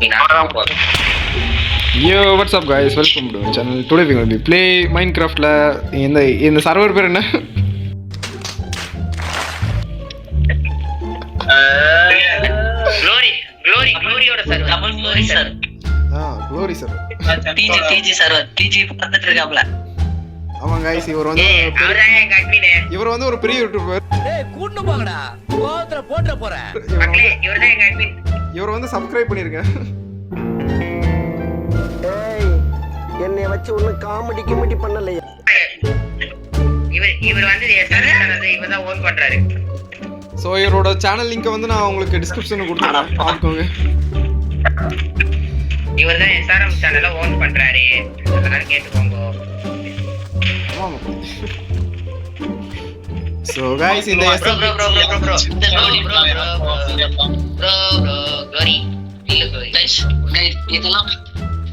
Yo, what's up guys? Welcome to my channel. Today we going to play Minecraft la இந்த server பேர் என்ன? Gloryயோட server. Double glory server. Glory server. TG server. TG பக்கத்துல இருக்காப்ல. ஆமா guys, இவர் வந்து ஒரு பெரிய யூடியூபர். டேய் கூண்டு போங்கடா. கோவத்துல போட்ற போறேன். மக்களே, இவர்தான் எங்க அட்மின். இவர் வந்து Subscribe பண்ணிருங்க. டேய் என்னைய வச்சு ஒண்ணு காமெடி கிமெடி பண்ணலையா? இவர் வந்து எஸ்ஆர் இவர்தான் ஓன் பண்றாரு. சோ இவரோட சேனல் லிங்க் வந்து நான் உங்களுக்கு டிஸ்கிரிப்ஷன்ல கொடுத்துறேன், பாத்துக்கோங்க. இவர்தான் எஸ்ஆர்எம் சேனலை ஓன் பண்றாரு. எல்லாரும் கேட்டுக்கோங்க. ஆமா. சோ गाइस இந்த glory guys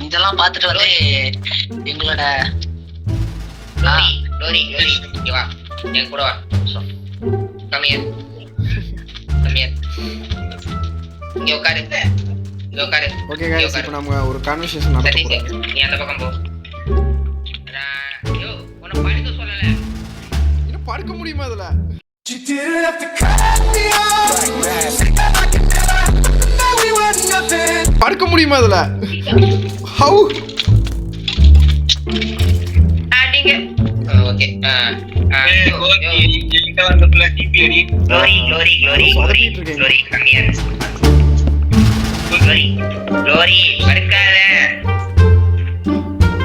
இதெல்லாம் பார்த்துட்டு வந்து எங்களோட glory இங்க வா, என் கூட வா. come here இங்க உட்காரு. ஓகே गाइस, இப்போ நாம ஒரு கான்வர்சேஷன் நடத்த போறோம். நீ அந்த பக்கம் போ. யோ உன்னை படிக்க சொல்லல. இன்னும் படுக்க முடியுமா இதுல? படுக்க முடியுமா இதுல? ஹவ் நீங்க ஓகே என்கிட்ட வந்து புள்ள டிபி அடி. glory கம்மியா glory படுக்காத.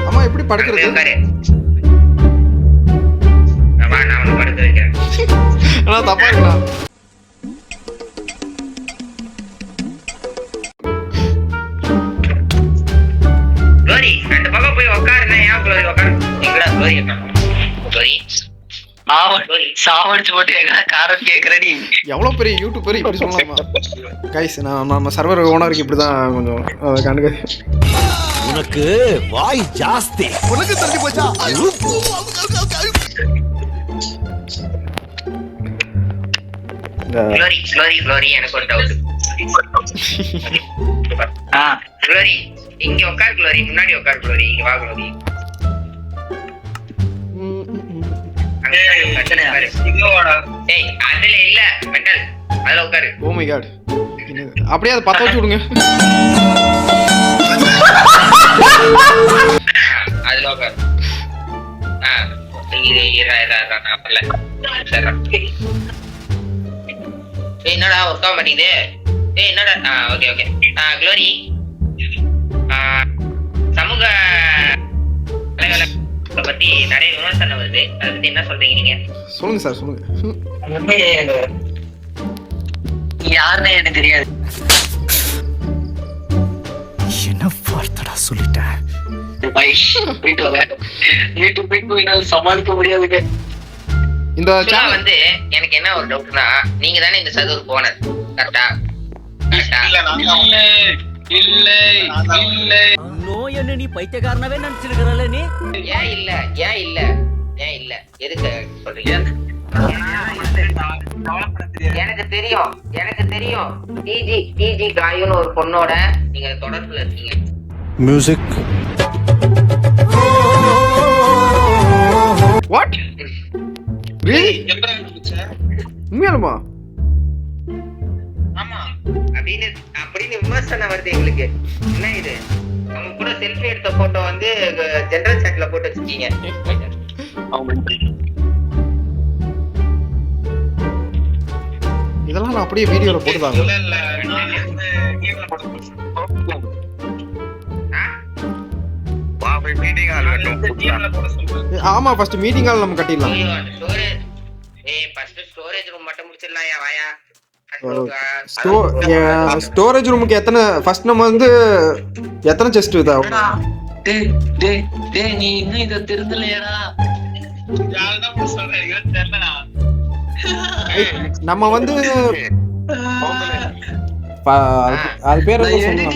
அம்மா எப்படி படுக்கிறது? உட்காரு. வா, நான் உன்னை படுக்க வைக்கிறேன். ஆனா தப்பா இருக்கா? glory அந்த பக்கம் போய் உட்காருனா ஏன் glory உட்காரு? எங்கடா glory glory சாவடிச்சு போட்டு எங்கடா காரணம் கேக்குறடி? எவ்வளவு பெரிய யூடியூபர் இப்படி சொல்லலாமா? गाइस நம்ம சர்வர் ஓனருக்கு இப்படி தான் கொஞ்சம் கண்டுக்க. உனக்கு வாய் ஜாஸ்தி. உனக்கு தள்ளி போச்சா? glory எனக்கு ஒரு டவுட். glory இங்க உட்கார். glory முன்னாடி உட்கார். glory இங்க வா. glory ஏய் அதுல இல்ல மெண்டல், அதுல உட்காரு. ஓ மை காட், அப்படியே அதை பத்த வச்சு விடுங்க. அதுல உட்காரு. என்னடா உட்கார மாட்டேங்குது? என்னடா? ஓகே glory சமூக பத்தி நிறைய விமர்சனம் வருது. அதை பத்தி என்ன சொல்றீங்க நீங்க? சொல்லுங்க சார், சொல்லுங்க. யாருன்னு எனக்கு தெரியாது. என்ன வார்த்தைடா சொல்லிட்டேன். சமாளிக்க முடியாதுங்க. இந்த சேனல் வந்து எனக்கு என்ன ஒரு டவுட்னா, நீங்க தானே இந்த சதுர் போனர் கரெக்டா? இல்ல நோய் என்ன நீ பைத்தியக்காரனாவே நினைச்சிருக்கறல நீ? ஏன் இல்ல எதுக்கு சொல்றீங்க? எனக்கு தெரியும் டிஜி காயுன்னு ஒரு பொண்ணோட நீங்க தொடர்புல இருக்கீங்க. Music what really? உண்மையாலுமா? ஆமா, அப்படின்னு விமர்சனம் வருது எங்களுக்கு. என்ன இது? அவங்க கூட செல்ஃபி எடுத்த போட்டோ வந்து ஜெனரல் சாட்ல போட்டு வச்சிருக்கீங்க. இதெல்லாம் நான் அப்படியே வீடியோல போட்டுதாங்க. ஆமா, ஃபர்ஸ்ட் மீட்டிங் ஹால் நம்ம கட்டிடலாம். ஸ்டோரேஜ் ரூம் மட்டும் முடிச்சிடலாம். வாயா ஸ்டோரேஜ் ரூமுக்கு எத்தனை ஃபர்ஸ்ட் நம்ம வந்து எத்தனை செஸ்ட் தேவை? நீ இன்னும் இத தெரிஞ்சலையாடா? நம்ம வந்து அது பேர் என்ன சொல்றாங்க?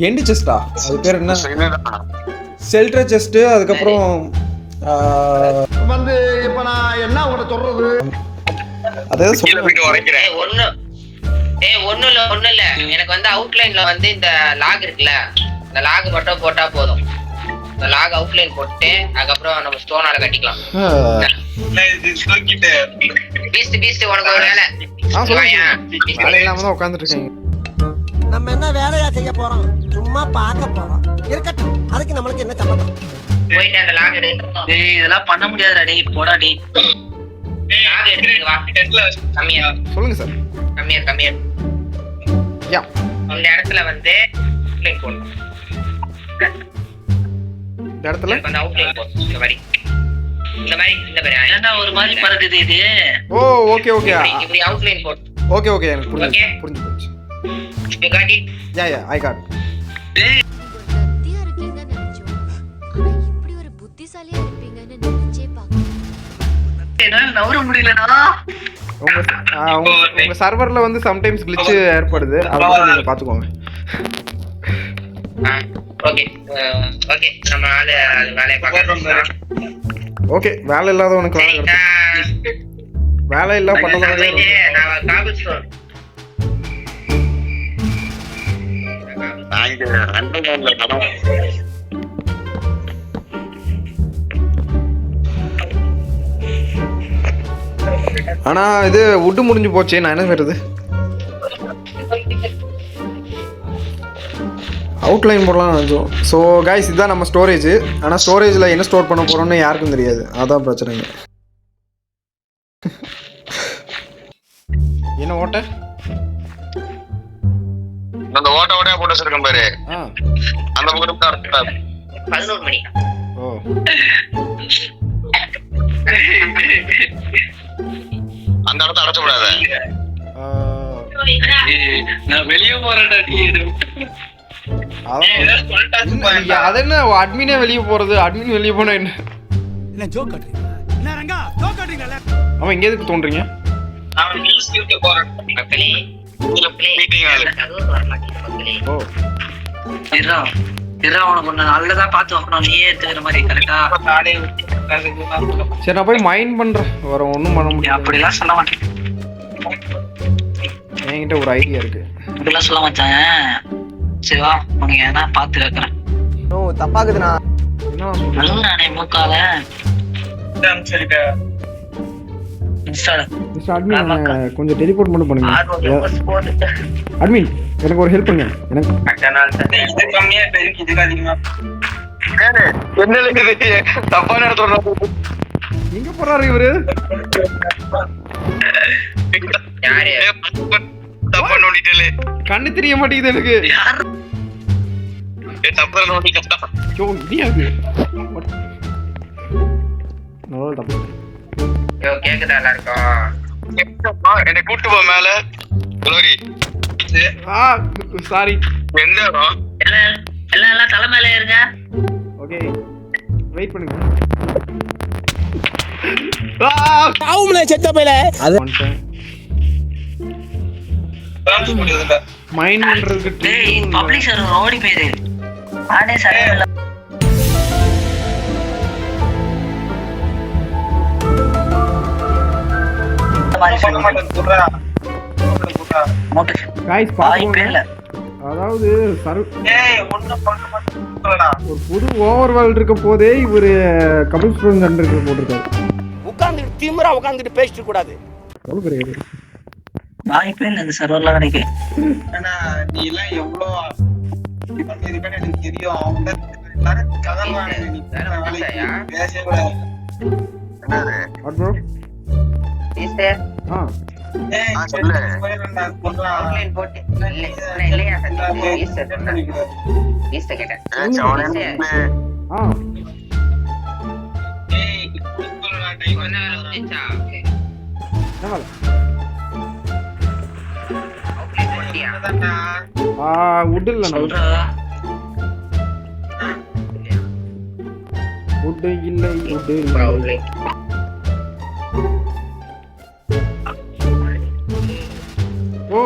எண்டு செஸ்டா? அது பேர் என்ன? Shelter chest. அதுக்கப்புறம் வந்து இப்ப நான் என்ன உங்களை சொல்றது? அதான் சொல்றேன். டேய் ஒண்ணும் இல்ல எனக்கு வந்து அவுட்லைன்ல வந்து இந்த லாக் இருக்குல்ல, இந்த லாக் மட்டும் போட்டா போதும். இந்த லாக் அவுட்லைன் போட்டு அதுக்கப்புறம் நம்ம ஸ்டோனால கட்டிக்கலாம். பீஸ்ட் உனக்கு ஒரு வேலை. வேலை இல்லாம தான் உட்காந்துட்டு இருக்கீங்க. நம்ம என்ன வேலையா செய்ய போறோம்? சும்மா பார்க்க போறோம். இருக்கட்டும், அதுக்கு நம்மளுக்கு என்ன சம்பந்தம்? போயிட்டு அந்த லாக் எடு. டேய் இதெல்லாம் பண்ண முடியாதுடா டேய், போடா டேய். லாக் எடுத்துட்டு வா. கம்மியா சொல்லுங்க சார். கம்மியா யா இந்த இடத்துல வந்து அவுட்லைன் போடணும். இந்த இடத்துல வந்து அவுட்லைன் போடணும். இந்த மாதிரி இந்த மாதிரி ஏன்டா ஒரு மாதிரி பறக்குது இது? ஓ ஓகே இப்படி அவுட்லைன் போடு. ஓகே எனக்கு புரிஞ்சு போச்சு. இப்ப காட்டி. யா ஐ காட். கத்தியா இருக்கீங்கன்னு நினைச்சோம். ஆனா இப்படி ஒரு புத்திசாலியா இருப்பீங்கன்னு நினைச்சே பார்க்கல. என்னால நவர முடியலடா. உங்க சர்வர்ல வந்து சம்டைம்ஸ் glitch ஏற்படுது. அத நீங்க பாத்துக்கோங்க. ஓகே நம்ம வேலைய பார்க்கலாம். ஓகே வேலை இல்லாதவனுக்கு வேலை இல்ல பண்ணதே நான் காபிள் ஸ்டோர் ஆனா இது வுட் முடிஞ்சு போச்சு. நான் என்ன செய்யறது? அவுட்லைன் போடலாம் நினைச்சோம். ஸோ கைஸ் இதுதான் நம்ம ஸ்டோரேஜ். ஆனால் ஸ்டோரேஜில் என்ன ஸ்டோர் பண்ண போகிறோம்னு யாருக்கும் தெரியாது. அதான் பிரச்சனைங்க. என்ன ஓட்ட? அந்த ஓட்டையா போட்டு வச்சிருக்கேன் பாரு. அந்த பக்கம் 11 மணி. ஓ அந்த இடத்த அடைச்சு விடாத. நான் வெளியே போறேன்டா நீ. அது என்ன அட்மினே வெளியே போறது? அட்மின் வெளியே போனா என்ன? அவன் இங்க எதுக்கு தோன்றீங்க? ஓ உனக்கு ஒண்ணு நல்லதா பார்த்து வைக்கணும், நீயே எடுத்துக்கிற மாதிரி. கரெக்டா? சரி நான் போய் மைண்ட் பண்றேன். வேற ஒன்றும் பண்ண முடியாது. அப்படிலாம் சொல்ல மாட்டேன். என்கிட்ட ஒரு ஐடியா இருக்கு. அப்படிலாம் சொல்ல மாட்டேன். சிவா உனக்கு என்ன பார்த்து வைக்கிறேன். தப்பாக்குதுண்ணா. என்ன நானே மூக்கால கொஞ்சம் டெலிபோர்ட் மட்டும் பண்ணுங்க. அட்மின் எனக்கு ஒரு ஹெல்ப் பண்ணுங்க. எனக்கு தப்பான இடத்துல எங்க போறாரு இவரு? தப்பா நோண்டிட்டே. கண்ணு தெரிய மாட்டேங்குது எனக்கு. தப்பா நோண்டிட்டா. ஐயோ இடியாது. நல்லா தப்பு. கேக்குதா எல்லாருக்கும்? என்னை கூட்டு போ மேல. சாரி. எந்த இடம்? எல்லாம் தலை மேல இருங்க. ஓகே வெயிட் பண்ணுங்க. செத்த பையல மைண்ட் பண்றதுக்கு டேய் பப்ளிக் சர்வர் ஓடி போயிரு. ஆனே சர்வர் गाइस பாருங்க. அதாவது ஒரு புது ஓவர்வேல் இருக்க போதே இவரு கபில் ஸ்டோன் சென்டர் போட்டுருக்காரு. உட்கார்ந்து திமிரா உட்கார்ந்துட்டு பேசிட்டு கூடாது. எவ்வளவு பெரிய வாய்ப்பே இல்லை இந்த சர்வர்லாம் கிடைக்க. நீ எல்லாம் எவ்வளோ எனக்கு தெரியும். அவங்க வாட் ப்ரோ? சொல்லு. வுட் இல்ல வுட் இல்லை வுட் இல்லை. ஓ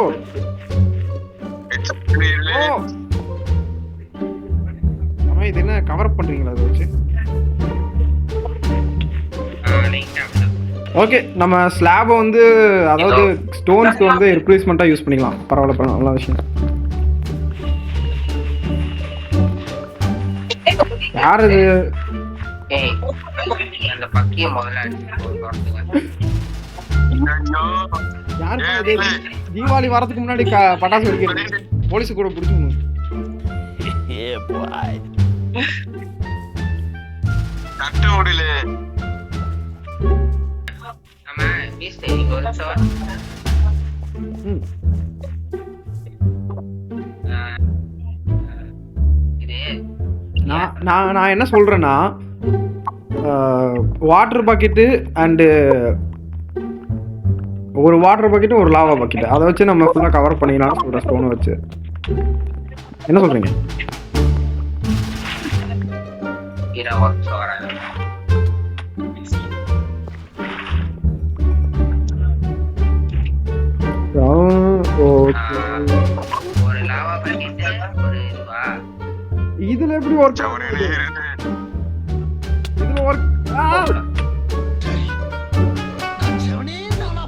அம்மா இது என்ன கவர் அப் பண்றீங்களா அதை வச்சு? ஓகே நம்ம ஸ்லாபை வந்து அதாவது ஸ்டோன்ஸ்க்கு வந்து ரிப்ளேஸ்மெண்ட்டாக யூஸ் பண்ணிக்கலாம். பரவாயில்ல நல்ல விஷயம். யார் இது? ஏய் அந்த பக்கிய முதல்ல அடிச்சு யார் இது? தீபாவளி வரதுக்கு முன்னாடி பட்டாசு வெடிக்கிறது. போலீஸு கூட பிடிச்சிக்கணும். கட்ட முடியல. நம்ம பீஸ் நீங்க ஒரு நிமிஷம். இது நான் என்ன சொல்றேன்னா, வாட்டர் பக்கெட்டு அண்டு ஒரு வாட்டர் பக்கெட்டு ஒரு லாவா பக்கெட்டு அதை வச்சு நம்ம ஃபுல்லாக கவர் பண்ணிக்கலாம் சொல்கிறேன். ஸ்டோனை வச்சு என்ன சொல்றீங்க? ஒரு லாவா பக்கெட் ஒரு இதுவா இதுல எப்படி ஒர்க் இதுல ஒர்க்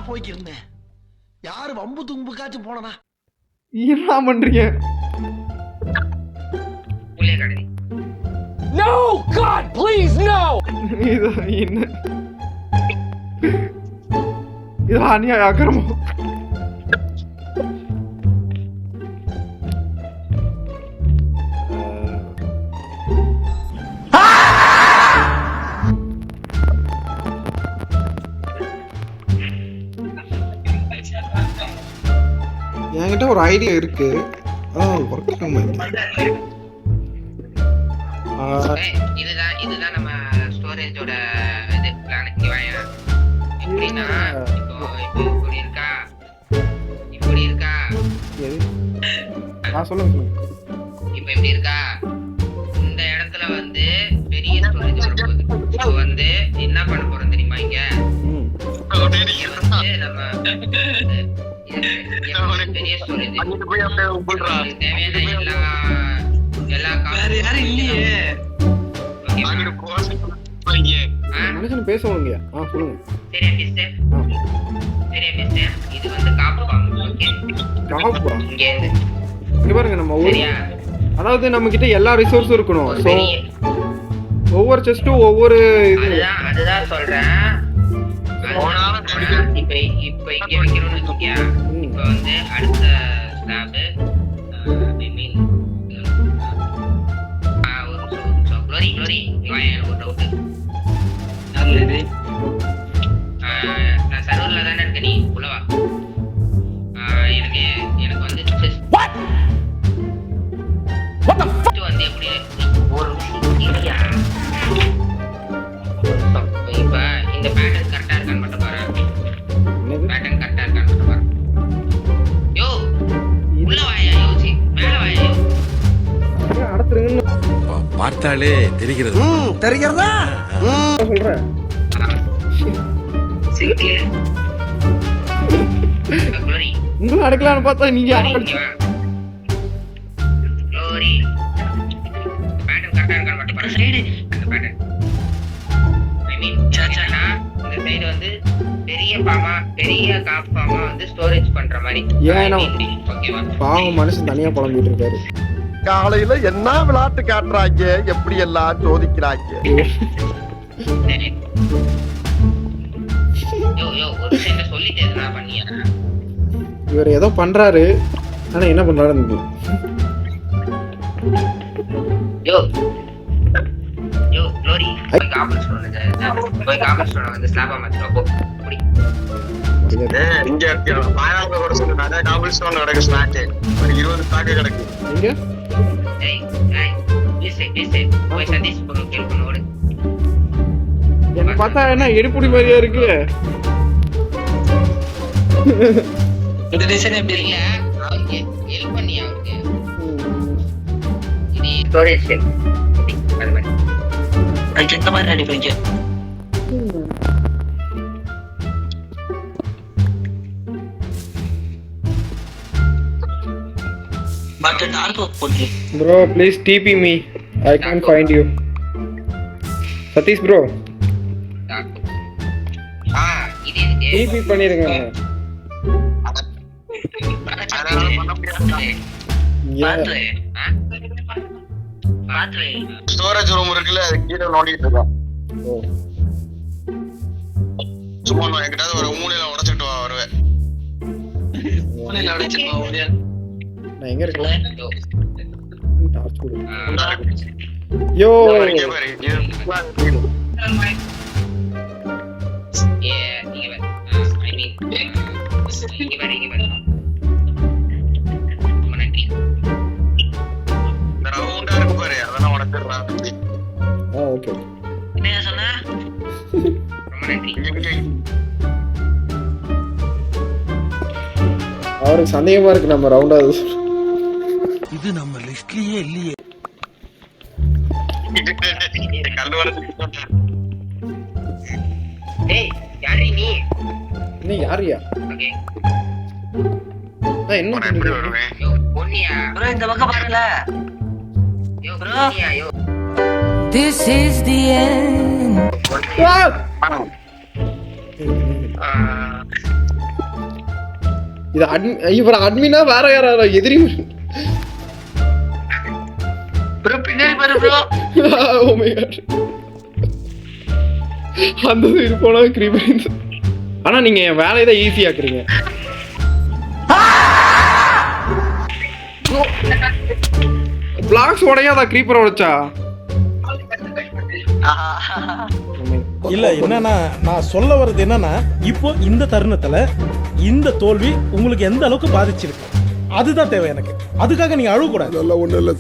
போய்க்கிருந்தேன். யாரு வம்பு தும்புக்காச்சும் போனா என்ன பண்றீங்க? புளிய கடை. No, God, please, no! இது என்ன? இது அநியாய அக்கிரமம். என்கிட்ட ஒரு ஐடியா இருக்கு. ஒர்க் இதுதான் நம்ம ஸ்டோரேஜோட இது பிளான். இங்க வாங்க. எப்படின்னா இப்போ இப்படி இருக்கா சொல்லுங்க. இப்போ எப்படி இருக்கா, இந்த இடத்துல வந்து பெரிய ஸ்டோரேஜ் வரப்போகுது. இப்போ வந்து என்ன பண்ண போறோம் தெரியுமா? இங்க வந்து நம்ம பெரிய ஸ்டோரேஜ் தேவையான எல்லா யாரும் இல்லையே. மனுஷன் பேசுவாங்க. சொல்லுங்க. சரியா மிஸ்டர்? இது வந்து காப்பு பாம்பு. ஓகே காப்பா? இங்க இருந்து இங்க பாருங்க. நம்ம சரியா, அதாவது நம்ம கிட்ட எல்லா ரிசோர்ஸும் இருக்கணும். ஒரு ஸோ பெரிய ஒவ்வொரு செஸ்ட்டும் ஒவ்வொரு இது. அதுதான் சொல்றேன். இப்ப இங்க வைக்கிறோம்னு வச்சுக்கியா, இப்ப வந்து அடுத்த ஸ்லாப் குளோரி ஒரு டவுட். நான் சர்வர்ல தானே இருக்க, நீ உள்ளவா. எனக்கு வந்து வந்து எப்படி ஒரு இல்லையா? இப்ப இந்த பேட்டர்ன் கரெக்டா இருக்கான்னு மட்டும் பாரு. பேட்டர்ன் கரெக்டா இருக்கான்னு மட்டும் பாரு. யோ உள்ள வாயா, யோசி மேல வாயா. பார்த்தாலே தெரிகிறது. தெரிகிறதா? சொல்றேன். உங்களும் அடக்கலான்னு பார்த்தா நீங்க குளோரி பேட்டர்ன் கரெக்டா இருக்கான்னு மட்டும் பாரு. சைடு அந்த பேட்டர்ன் இந்த சைடு வந்து பெரிய காப்பாமா வந்து ஸ்டோரேஜ் பண்ற மாதிரி. ஏன்னா ஓகேவா? பாவம் மனுஷன் தனியா புலம்பிட்டு இருக்காரு. காலையில என்ன விளையாட்டு காட்டுறாங்க, எப்படி எல்லாம் சோதிக்கிறாங்க. ஒரு செகண்ட் சொல்லிட்டு எதுனா பண்ணியா? இவர் ஏதோ பண்றாரு, ஆனா என்ன பண்றாருன்னு குளோரி போய் காப்பல் ஸ்டோன் வந்து ஸ்லாபா மாத்திரோ போ. புடி. இங்க மாயாவுக்கு கூட சொல்லு. நிறைய காபிள் ஸ்டோன் கிடக்கு. ஸ்டாக் ஒரு 20 ஸ்டாக் கிடக்கு. எங்க? போய் சதீஷ் கேள் பண்ணோடு. என்ன பார்த்தா என்ன எடுப்புடி மாதிரியா இருக்கு? இந்த டிசைன் எப்படி இல்ல இருக்கு? அவருக்கு ஹெல்ப் பண்ணி அவருக்கு இது ஸ்டோரேஜ் செல் அது மாதிரி. அதுக்கு எந்த மாதிரி அடிப்பீங்க? பட் டார்க் போட்டு Bro, please TP me. I can't find you. Satish bro, இது TP பண்ணிருங்க. அத அதனால பண்ண முடியாது. பாத்து பாத்து ஸ்டோரேஜ் ரூம் இருக்குல்ல, அது கீழே நோண்டிட்டு இருக்கோம். ஓ சும்மா நான் என்கிட்ட ஒரு மூலையில உடைச்சிட்டு வருவேன். மூலையில உடைச்சிட்டு போக முடியாது. நான் எங்க இருக்கேன்? டார்ச் போடு. இந்தா இருக்கு. யோ இங்க பாரு, இது full-ஆ இருக்கு. நீங்க வேற ஐ மீன் இங்க வேற ரொம்ப நன்றி. இந்த ரவுண்டா இருக்கு பாரு, அதெல்லாம் உடைச்சிடுறான். ஓகே. என்ன சொன்ன? ரொம்ப நன்றி. அவருக்கு சந்தேகமா இருக்கு நம்ம ரவுண்டா இது நம்ம லிஸ்ட்லயே இல்லையே. கல்லு உடைச்சிட்டு டேய் யாரு நீ? என்ன யாரியா? ஓகே என்ன நான் எப்படி பண்ணிட்டு வருவேன்? யோ பொன்னியா ப்ரோ இந்த பக்கம் பாருல. யோ பொன்னியா யோ This is the end. இது இவர் அட்மினா வேற யாரா எதிரி? ப்ரோ பின்னாடி பாரு ப்ரோ. Oh my god. அந்த இது போனா கிரீப்பர். ஆனா நீங்க என் வேலையை தான் ஈஸி ஆக்குறீங்க. பிளாக்ஸ் உடையாதா கிரீப்பர் உடைச்சா? இல்ல என்னன்னா நான் சொல்ல வர்றது என்னன்னா இப்போ இந்த தருணத்துல இந்த தோல்வி உங்களுக்கு எந்த அளவுக்கு பாதிச்சிருக்கு அதுதான் தேவை எனக்கு. அதுக்காக நீங்க அழுவ கூடாது.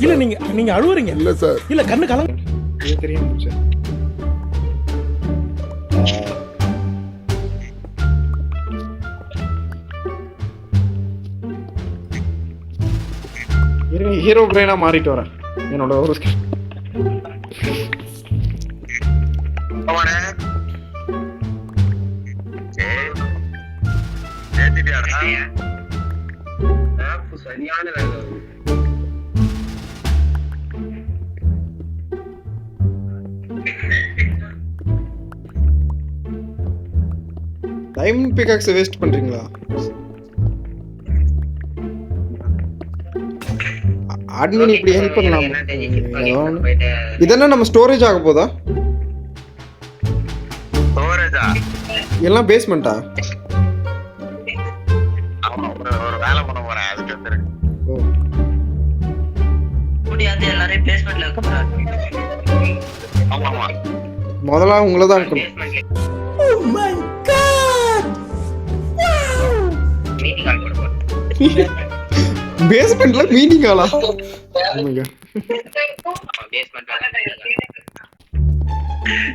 இல்ல நீங்க அழுவுறீங்க. இல்ல சார், இல்ல கண்ணு கலங்க. இது தெரியாம போச்சு. ஹீரோ பிரெயினா மாறிட்டு வரேன் என்னோட ஒரு அவனே ஏத்திட்டியாடா? சரியான வேலை. டைமண்ட் பிகாக்ஸ் வேஸ்ட் பண்றீங்களா? அட்மின் இப்படி ஹெல்ப் பண்ணலாம். இதெல்லாம் நம்ம ஸ்டோரேஜ் ஆக போதா? ஸ்டோரேஜா? எல்லாம் பேஸ்மெண்டா? ஆமா, ஒரு வேலை பண்ண போறேன், அதுக்கு வந்துருக்கு. ஓ முடியாது, எல்லாரையும் பேஸ்மெண்ட்ல வைக்க போறாங்க. ஆமாமா, முதல்ல உங்களை தான் இருக்கணும். மீட்டிங் கால் போட போறேன். பேஸ்மெண்ட்ல மீட்டிங் ஆளா? பேஸ்மெண்ட்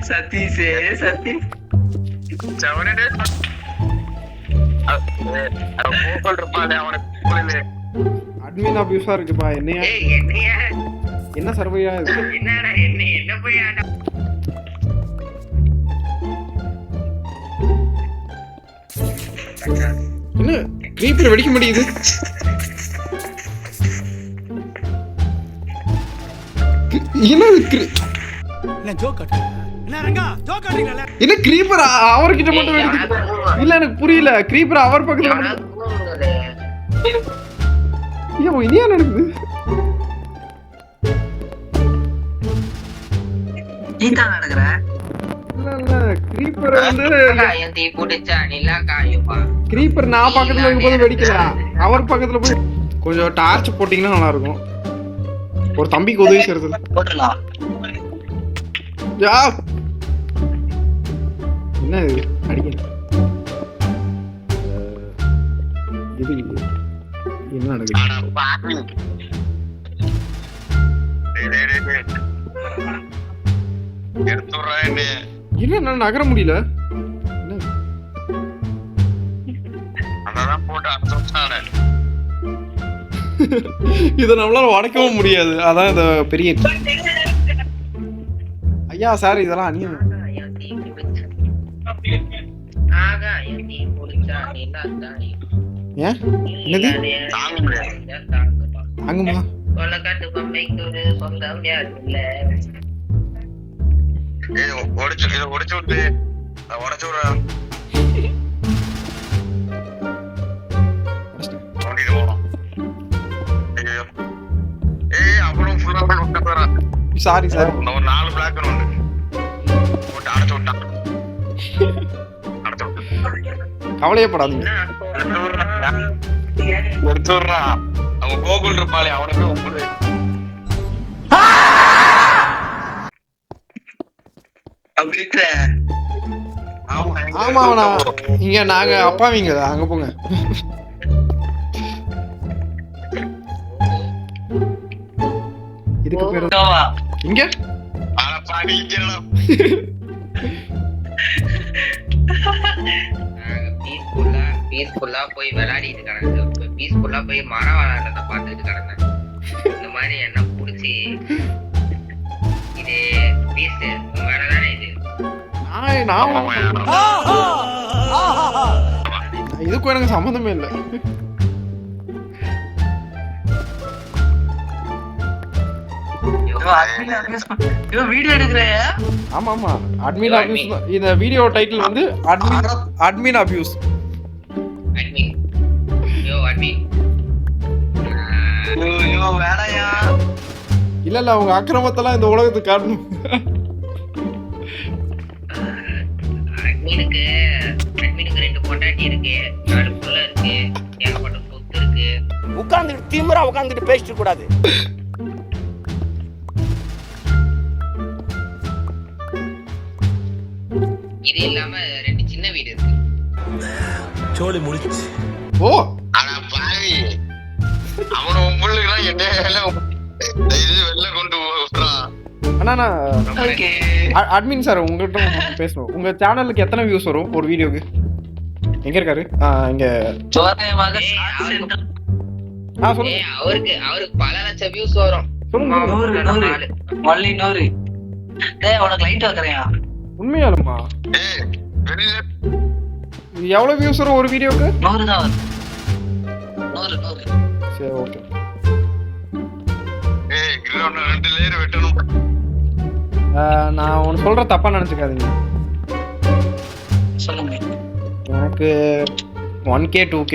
சதீஷ் சதீஷ் செவனே போக்கல் இருப்பானே அவனுக்கு புரியல. அட்மின் ஆபீஸா இருக்குப்பா. என்னையா ஏய் என்னையா என்ன சர்வையா இது? என்னடா என்ன போய் ஆடா? என்ன கிரீப்பர் வெடிக்க முடியுது? என்ன கிரீப்பர் அவர்கிட்ட மட்டும் வெடிக்குது? இல்ல எனக்கு புரியல. கிரீப்பர் அவர் பக்கத்துல மட்டும். ஐயோ இது என்ன நடக்குது? நீதான் நடக்குற. இல்ல கிரீப்பர் வந்து காயம் தீ புடிச்சா நிலா காயுமா? கிரீப்பர் நான் பக்கத்துல இருக்கும்போது வெடிக்கல, அவர் பக்கத்துல போய். கொஞ்சம் டார்ச் போட்டீங்கன்னா நல்லா இருக்கும். ஒரு தம்பிக்கு உதவி செய்யறது. போட்டுடலாம். என்ன இது அடிக்க? இது என்ன நடக்குது? என்ன நகர முடியல? இத நம்மளால உடைக்கவும் முடியாது. அதான் இந்த பெரிய ஐயா சார் இதெல்லாம் அநியாயம். ஏன் என்னது தாங்குமா? கொலக்காட்டு பொம்மைக்கு ஒரு சொந்தம் யாரும் இல்ல. உடைச்சு விட்டு உடைச்சு விடுறா. Sorry sorry. ஒரு 4 பிளாக் உண்டு போட்டு அடைச்சு விட்டான். அடைச்சு விட்டான். கவலையப்படாதீங்க. எடுத்து விடுறா. அவன் கோகுல் இருப்பாளே அவனுக்கு உங்களை ஆமா அவனா இங்க நாங்க அப்பாவிங்க அங்க போங்க. இதுக்கு பேரு இங்க பீஸ்ஃபுல்லா போய் விளையாடிட்டு கிடந்தேன். பீஸ்ஃபுல்லா போய் மரம் விளையாடுறத பார்த்துட்டு கிடந்தேன். இந்த மாதிரி என்ன புடிச்சு இது பீஸ் உன் வேலை தானே இது? இதுக்கும் எனக்கு சம்மந்தமே இல்லை. வீடியோ எடுக்கிறேன். ஆமா ஆமா அட்மின் அபியூஸ். இந்த வீடியோ டைட்டில் வந்து அட்மின் அபியூஸ். அட்மின் யோ அட்மின் யோ வேலையா? இல்ல இல்ல அவங்க அக்கிரமத்தெல்லாம் இந்த உலகத்துக்கு காட்டணும். அட்மினுக்கு 2 பொண்டாட்டி இருக்கு, 4 புள்ள இருக்கு, ஏகப்பட்ட சொத்து இருக்கு. உட்கார்ந்துட்டு திமிரா உட்கார்ந்துட்டு பேசிட்டு கூடாது. இது இல்லாம 2 சின்ன வீடு இருக்கு. சோலி முடிச்சு. ஓ ஆனா பாவி அவன உங்களுக்கு என்ன வெளில கொண்டு போறான். அண்ணா நான் அட்மின் சார் உங்கள்கிட்ட பேசணும். உங்க சேனலுக்கு எத்தனை வியூஸ் வரும் ஒரு வீடியோக்கு? எங்க இருக்காரு? இங்க சொல்லுங்க. அவருக்கு பல லட்சம் வியூஸ் வரும். உண்மையாலுமா? எவ்வளவு வியூஸ் வரும் ஒரு வீடியோக்கு? 100 தான் வரும். 100. சரி ஓகே. ஏய் கிரவுண்ட்ல 2 லேயர் வெட்டணும். நான் ஒன்னு சொல்ற தப்பா நினைச்சுக்காதீங்க. சொல்லுங்க. எனக்கு 1K 2K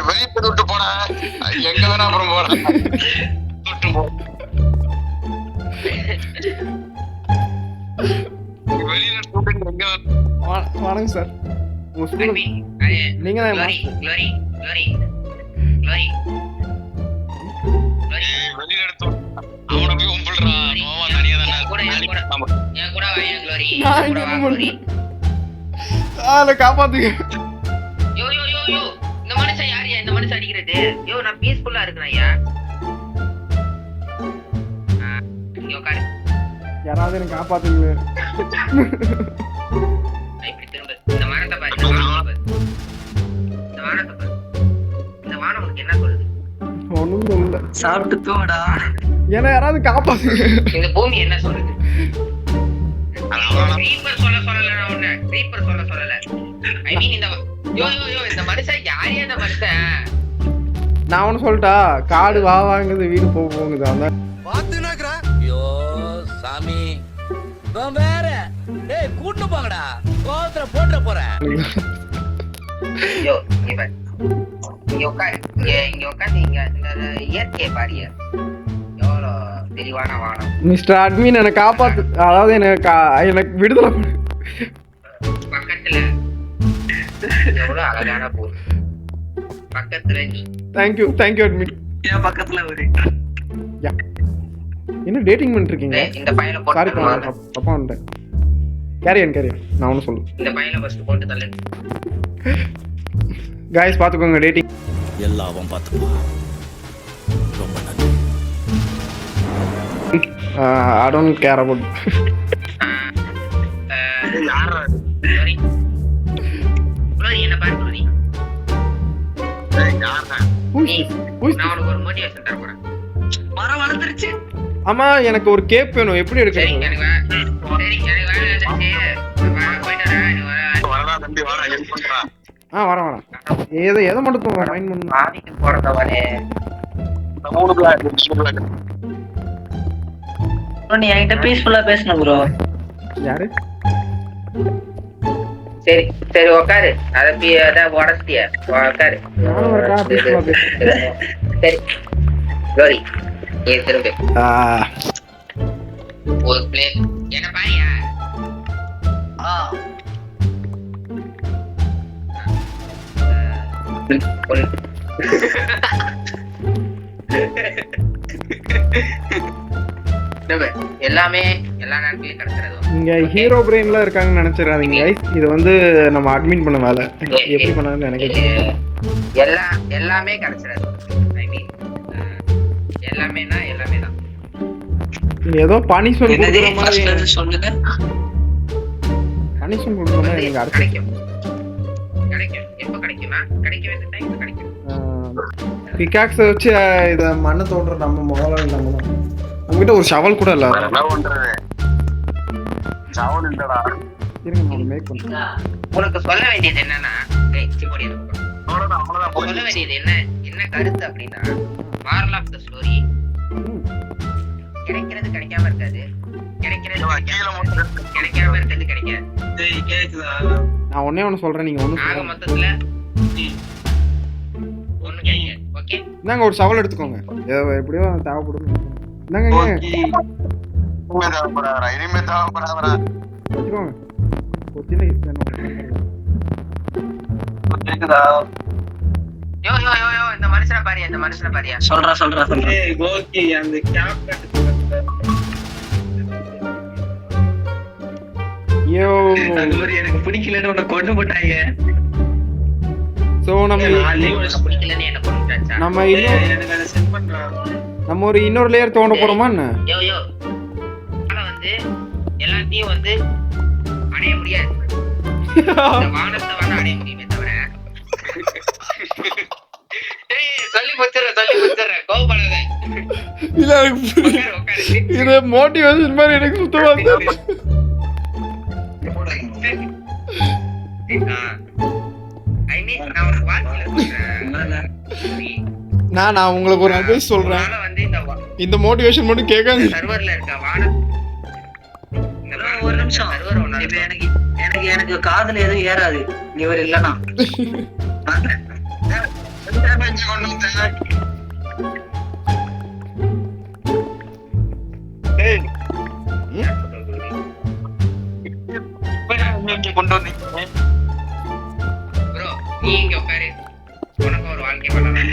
வெளியே விட்டு போன எங்க வேணா அப்புறம் போறேன். வணக்கம் சார். நீங்க தான் வெளியில எடுத்து அவனை போய் கும்பிடுறான். காப்பாத்துங்க. இந்த மனுஷன் யாரையா இந்த மனுஷன் அடிக்கிறது? யோ நான் பீஸ்ஃபுல்லா இருக்கிறேன் ஐயா. யாராவது எனக்கு காப்பாத்துங்க. இப்படி திரும்ப இந்த வானத்தை பாரு. இந்த வானத்தை பாரு. இந்த வானம் உனக்கு என்ன சொல்லுது? ஒண்ணும் இல்ல. சாப்பிட்டு தூடா. ஏன்னா யாராவது காப்பாத்துங்க. இந்த பூமி என்ன சொல்லுது? ரீப்பர் சொல்லல நான் உன்னை. ரீப்பர் சொல்லல. ஐ மீன் இந்த இந்த மனுஷன் யாரையா இந்த மனுஷன்? நான் ஒண்ணு சொல்லிட்டா, காடு வாங்குது வீடு போகுது. அந்த ஐயோ சாமி வேற டேய் கூட்டு போங்கடா. கோவத்துல போட்ற போறேன். ஐயோ இங்க உட்காந்து இங்க இந்த இயற்கையை பாரிய எவ்வளோ தெளிவான வானம். மிஸ்டர் அட்மின் என்னை காப்பாத்து. அதாவது எனக்கு விடுதலை பக்கத்துல எவ்வளவு அழகான பூ பக்கத்துல நீ. Thank you admin. என் பக்கத்துல ஒரு என்ன டேட்டிங் பண்ணிட்டு இருக்கீங்க? இந்த பையனை சாரி போட்டு தப்பா வந்துட்டேன். கேரியன் நான் ஒண்ணு சொல்லு. இந்த பையனை ஃபர்ஸ்ட் போட்டு தள்ளு. गाइस பாத்துக்கோங்க டேட்டிங் எல்லாம் அவன் பாத்துப்பா. ரொம்ப நன்றி. I don't care about யாரா க்ளோரி என்ன பாரு க்ளோரி. யாரா நான் உனக்கு ஒரு மோட்டிவேஷன் தர போறேன். மரம் வளர்ந்துருச்சு. ஆமா எனக்கு ஒரு கேப் வேணும். எப்படி சரி எடுக்கணும்? எனக்கு வேலை வந்துருச்சு. போயிட்டு வரடா தம்பி வாடா ஹெல்ப் பண்றா. வரேன். எதை மட்டும் மைண்ட் பண்ணு. ஆதிக்கு போறதவனே 3 பிளாக். நீ என்கிட்ட பீஸ்ஃபுல்லா பேசணும் ப்ரோ. யாரு? சரி சரி உக்காரு. அதான் உடச்சிட்டிய உக்காரு. நானும் வரட்டா, peaceful ஆ பேசுறேன். சரி கோரி நீ திரும்பி ஆ, ஒரு பிளேட் என்ன பாரியா? எல்லாமே எல்லா நேரத்துலயும் கிடைக்கிறது. இங்க ஹீரோ பிரெயின்ல இருக்காங்கன்னு நினைச்சிடாதீங்க guys. இது வந்து நம்ம அட்மின் பண்ண வேலை. எப்படி பண்ணாங்கன்னு எனக்கு தெரியும். எல்லாமே கிடைச்சிடாது. ஐ மீன் எல்லாமேனா எல்லாமே தான். ஏதோ பனிஷ்மெண்ட் கொடுக்குற மாதிரி சொல்லுங்க. பனிஷ்மெண்ட் கொடுக்குற மாதிரி எனக்கு அர்த்தம். கிடைக்கும் கிடைக்கும். எப்ப கிடைக்குமா? கிடைக்க வேண்டிய டைம்ல கிடைக்கும். பிகாக்ஸ் வச்சு இத மண்ணை தோன்ற நம்ம முதல்ல இல்லாம தான். உங்ககிட்ட ஒரு ஷவல் கூட இல்ல. என்ன பண்றது? சவுண்ட் இல்லடா. இருங்க நான் மேக் பண்றேன். உனக்கு சொல்ல வேண்டியது என்னன்னா, சொல்ல வேண்டியது என்ன கருத்து அப்படின்னா, மாரல் ஆஃப் த ஸ்டோரி கிடைக்கிறது கிடைக்காம இருக்காது, கிடைக்கிறது கிடைக்காம இருக்கிறது கிடைக்காது. நான் ஒண்ணே ஒண்ணு சொல்றேன், நீங்க ஒண்ணு ஆக மொத்தத்துல ஒண்ணு கிடைக்காது. ஓகே, இந்தாங்க ஒரு ஷவல் எடுத்துக்கோங்க. எப்படியோ தேவைப்படும். இந்தாங்க இனிமே தேவைப்படாதா? வச்சுக்கோங்க. ஒரு சின்ன gift வேணும். கேக்குதா? யோ யோ யோ யோ இந்த மனுஷனை பாரியா. சொல்றா. கோகி அந்த கேப் ஐயோ, எனக்கு பிடிக்கலன்னு உன்னை கொண்டு போட்டாங்க. சோ நம்ம பிடிக்கலன்னு என்ன கொண்டுட்டாச்சா? நம்ம இன்னும் எனக்கு அதை சென்ட் பண்றான். நம்ம ஒரு இன்னொரு லேயர் தோண்ட போறோமா என்ன? யோ ஆனா வந்து எல்லாத்தையும் வந்து அடைய முடியாது. இந்த வானத்தை வேணா அடைய முடியுமே தவிர. சொல்லி முடிச்சிடுறேன் கோபப்படாத. இல்ல இது மோட்டிவேஷன் மாதிரி எனக்கு சுத்தமா தெரியல. ஐ மீன் நான் ஒரு வார்த்தையில சொல்றேன். நான் உங்களுக்கு ஒரு அட்வைஸ் சொல்றேன். வந்து இந்த மோட்டிவேஷன் மட்டும் கேட்காத. சர்வர்ல இருக்க வானம் ஒரு நிமிஷம். இப்ப எனக்கு காதுல எதுவும் ஏறாது இவர் இல்லனா. கொண்டு வந்தீங்க ப்ரோ, நீ இங்க உட்காரு. உனக்கு ஒரு வாழ்க்கை பண்ணலாம்.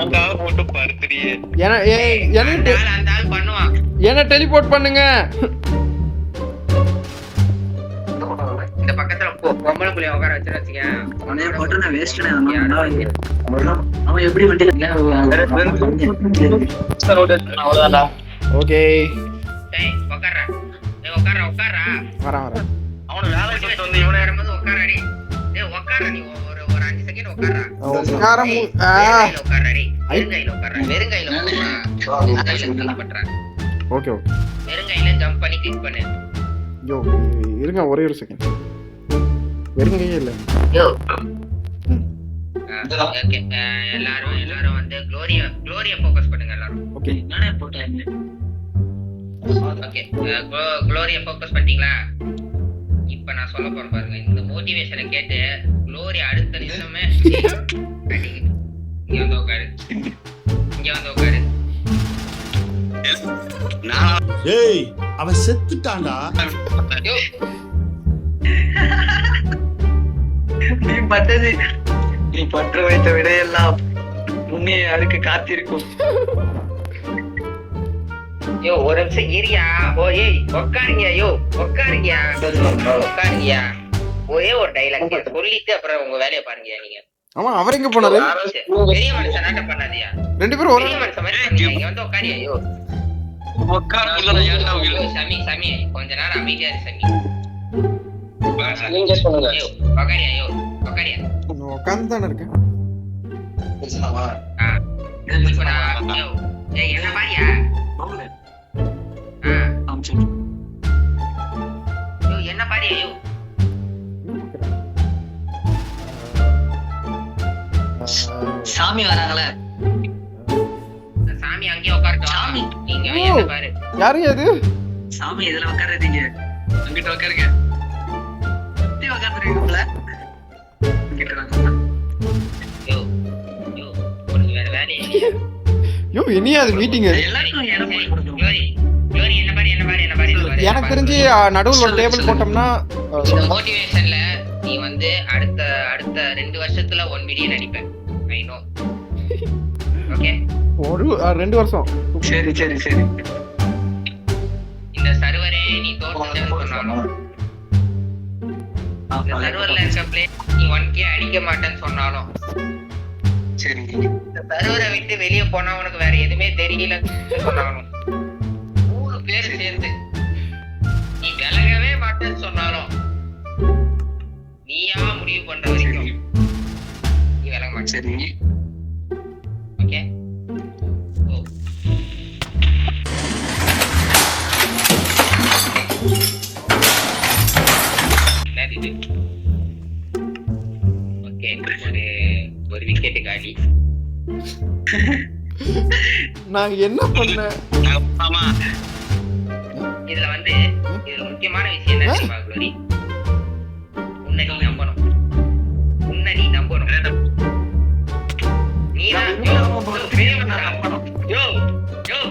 அந்த ஆள் பண்ணுவான். என்ன டெலிபோர்ட் பண்ணுங்க. இந்த பக்கத்துல பொம்பளை புள்ளைய உட்கார வச்சுக்க. அவன் எப்படி அவ்வளவுதான்டா. ஓகே உட்கார்றா. வரேன். அவனு வேலை சொல்லிட்டு வந்து இவனை வரும்போது உட்காராடி. உட்கார நீ ஒரு 5 செகண்ட் உட்கார்றா. வெறுங்கையில உட்கார்றா. ஓகே வெறுங்கையில ஜம்ப் பண்ணி கிளிக் பண்ணு. யோ இருங்க ஒரே ஒரு செகண்ட். வெறுங்கையே இல்ல. ஓகே, எல்லாரும் வந்து க்ளோரியா ஃபோக்கஸ் பண்ணுங்க எல்லாரும். ஓகே நானே போட்டேன். ஓகே, க்ளோரியா ஃபோக்கஸ் பண்ணிட்டீங்களா? இப்ப நான் சொல்ல போறேன் பாருங்க. இந்த மோட்டிவேஷனை கேட்டு க்ளோரி அடுத்த நிமிஷமே இங்க வந்து உட்காரு. ஏய் அவன் செத்துட்டான்டா. நீ பற்ற வைத்த விடையெல்லாம் உன்னை யாருக்கு காத்திருக்கும். ஒரு நிமிஷம் இரியா. உட்காருங்கயா. ஒரே ஒரு டைலாக் சொல்லிட்டு அப்புறம் உங்க வேலையை பாருங்கயா. நீங்க ஆமா அவர் எங்க போனாரு? பெரிய மனுஷன் நாட்ட பண்ணாதியா. ரெண்டு பேரும் ஒரே பெரிய மனுஷன் மாதிரி பண்ணீங்க. இங்க வந்து உட்காரியா. சமி கொஞ்ச நேரம் அமைதியா இரு சமி. உட்காரியா. உட்கார்ந்து தானே இருக்கேன். என்ன பாரியா? என்ன பாரியா? சாமி வராங்களே. சாமி அங்கேயே உட்காரட்டும். நீங்க என்ன பாரு. யாரு அது? சாமி இதுல உட்காருறீங்க, அங்கிட்ட உட்காருங்க. உட்காந்துருக்கீங்களா? யோ யோ உனக்கு வேற வேலையே இல்லையா? யோ இனியா அது மீட்டிங் எல்லாருக்கும் இடம் போட்டு கொடுக்கணும். க்ளோரி க்ளோரி என்ன பாரு என்ன பாரு என்ன பாரு என்ன பாரு. எனக்கு தெரிஞ்சு நடுவுல ஒரு டேபிள் போட்டோம்னா இந்த மோட்டிவேஷன்ல நீ வந்து அடுத்த 2 வருஷத்துல 1 மில்லியன் அடிப்ப. I know. ஓகே ஒரு 2 வருஷம். சரி சரி சரி. இந்த சர்வரே நீ தோத்துட்டேன்னு சொன்னாலும், இந்த சர்வர்ல இருக்க பிளே நீ 1K அடிக்க மாட்டேன்னு சொன்னாலும், சரி இந்த சர்வரை விட்டு வெளிய போனா உனக்கு வேற எதுவுமே தெரியல சொன்னாலும், 3 பேர் சேர்ந்து நீ விலகவே மாட்டேன்னு சொன்னாலும், நீயா முடிவு பண்ற வரைக்கும் நீ விலக மாட்டே. சரி ஓகே ஓ என்னது இது? ஓகே ஒரு விக்கெட் காலி. நான் என்ன பண்ணேன்? ஆமா இதுல முக்கியமான விஷயம் என்ன தெரியுமா க்ளோரி? உன்னை நீ நம்பணும்.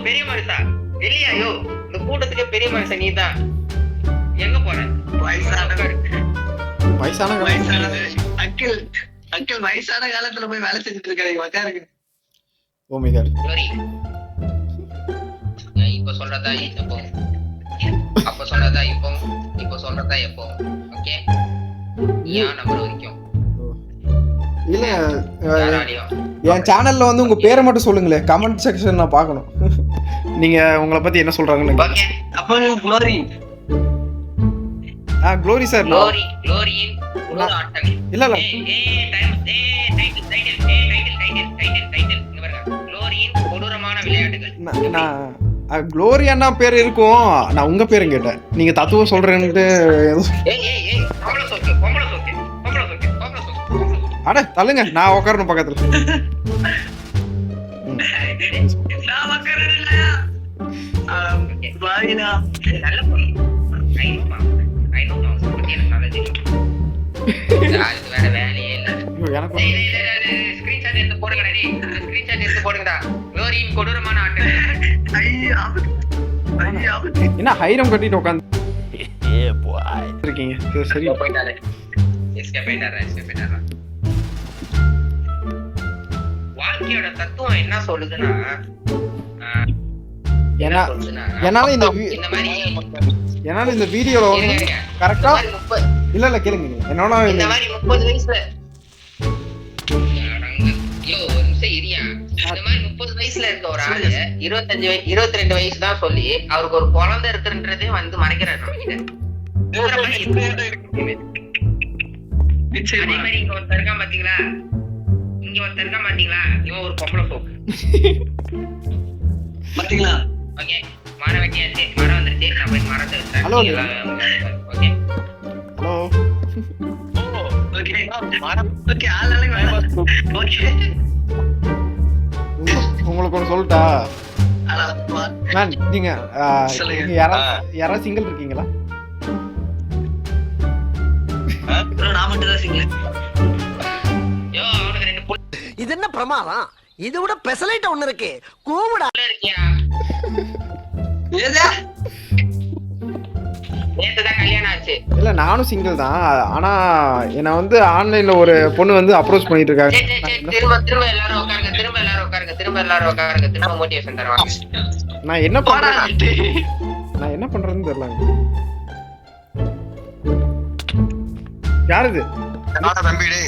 பெரிய மனுஷா வெளியா? யோ இந்த கூட்டத்துக்கு பெரிய மனுஷன் நீதான். எங்க போற? வயசான அங்கிள் அங்கிள் வயசான காலத்துல போய் வேலை செஞ்சுட்டு இருக்காங்க. உட்காருங்க. Oh my God. க்ளோரி இப்ப சொல்றதா எப்போ, அப்ப சொல்றதா இப்போ சொல்றதா எப்போ? ஓகே ஏன் நம்பர் வரைக்கும் இல்ல யாராலையும் என் சேனல்ல வந்து உங்க பேரை மட்டும் சொல்லுங்களேன், கமெண்ட் செக்ஷன் நான் பார்க்கணும். நீங்க உங்களை பத்தி என்ன சொல்றாங்கன்னு. ஓகே அப்போ க்ளோரி க்ளோரி சார். க்ளோரியின் குளிர் ஆட்டம். இல்ல க்ளோரியின் கொடூரமான விளையாட்டுகள். நான் க்ளோரி அண்ணா பேர் இருக்கும், நான் உங்க பேரும் கேட்டேன். நீங்க தத்துவம் சொல்றேன்ட்டு அட தள்ளுங்க, நான் உட்காரணும் பக்கத்துல. நல்ல பொண்ணு. I know mouse பத்தி எனக்கு நல்லா தெரியும். அதுக்கு வேற வேலையே இல்ல. எனக்கு ஸ்கிரீன்ஷாட் எடுத்து போடுங்கடா. ஸ்கிரீன்ஷாட் எடுத்து போடுங்கடா. க்ளோரியின் கொடூரமான ஆட்டம். என்ன ஹைரம் கட்டிட்டு உட்காந்து இருக்கீங்க? சரி போயிட்டாரு. எஸ்கேப் ஆயிட்டாரா. வாழ்க்கையோட தத்துவம் என்ன சொல்லுதுன்னா, என்னால இந்த வீடியோல வந்து கரெக்டா இல்ல கேளுங்க. என்னோட இந்த மாதிரி 30 வயசுல ஒரு நிமிஷம் இரியா. இந்த மாதிரி 30 வயசுல இருக்க ஒரு ஆளு 22 வயசு தான் சொல்லி அவருக்கு ஒரு குழந்தை இருக்குன்றதே வந்து மறைக்கிறாரு நம்ம கிட்ட. அதே மாதிரி இங்க ஒருத்தர் இருக்கான் பாத்தீங்களா, இவன் ஒரு பொம்பளை போக்கு பாத்தீங்களா? ஓகே மரம் வெட்டியாச்சு, மரம் வந்துருச்சு. நான் போய் மரத்தை வச்சேன். ஹலோ ஓகே ஹலோ ஓகே ஆளுங்க ஓகே. உங்களுக்கு ஒன்று சொல்லட்டா மேன்? நீங்க யாராவது சிங்கிள் இருக்கீங்களா? நான் மட்டும் தான் சிங்கிள். யோ அவனுக்கு 2 இது என்ன பிரமாதம்? இது விட பெசலைட் ஒண்ணு இருக்கு, கூவுடா. இருக்கியா? ஏதா நேத்துதான் கல்யாணம் ஆச்சு. இல்ல நானும் சிங்கிள் தான். ஆனா என்ன வந்து ஆன்லைன்ல ஒரு பொண்ணு வந்து அப்ரோச் பண்ணிட்டு இருக்காங்க. திரும்ப எல்லாரும் உட்காருங்க. திரும்ப மோட்டிவேஷன் தருவாங்க. நான் என்ன பண்றேன்னு தெரியல. யாரு இது? தம்பிடே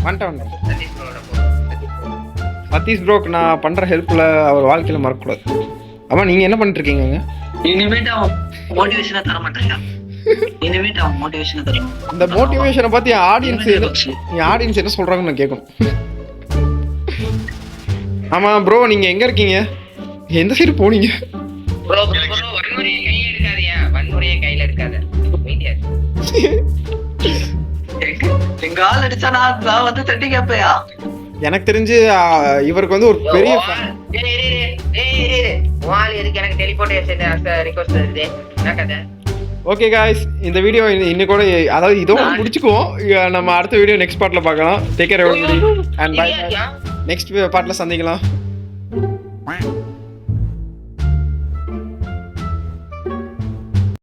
வந்துட்டேன். சதீஷ் ப்ரோக்கு நான் பண்ற ஹெல்ப்ல அவர் வாழ்க்கையில மறக்கக்கூடாது. ஆமா நீங்க என்ன பண்ணிட்டு இருக்கீங்க? இனிமேட்டு அவன் மோட்டிவேஷனா தர மாட்டாங்க. இந்த மோட்டிவேஷனை பத்தி ஆடியன்ஸ் என்ன சொல்றாங்கன்னு நான் கேட்கணும். ஆமா ப்ரோ, நீங்க எங்க இருக்கீங்க? எந்த சைடு போனீங்க? ப்ரோ வன்முறையை கையில எடுக்காத. எங்க ஆள் அடிச்சா நான் வந்து தட்டி கேப்பையா? எனக்கு தெரிஞ்சு இவருக்கு வந்து ஒரு பெரிய வால் எதுக்கு எனக்கு டெலிபோர்டேஷன் ரிக்வெஸ்ட் வருது என்ன கதை ஓகே காய்ஸ் இந்த வீடியோ இன்னும் கூட அதாவது இதோட முடிச்சுக்குவோம் நம்ம அடுத்த வீடியோ நெக்ஸ்ட் பார்ட்ல பார்க்கலாம் take care everybody and bye next பார்ட்ல சந்திக்கலாம்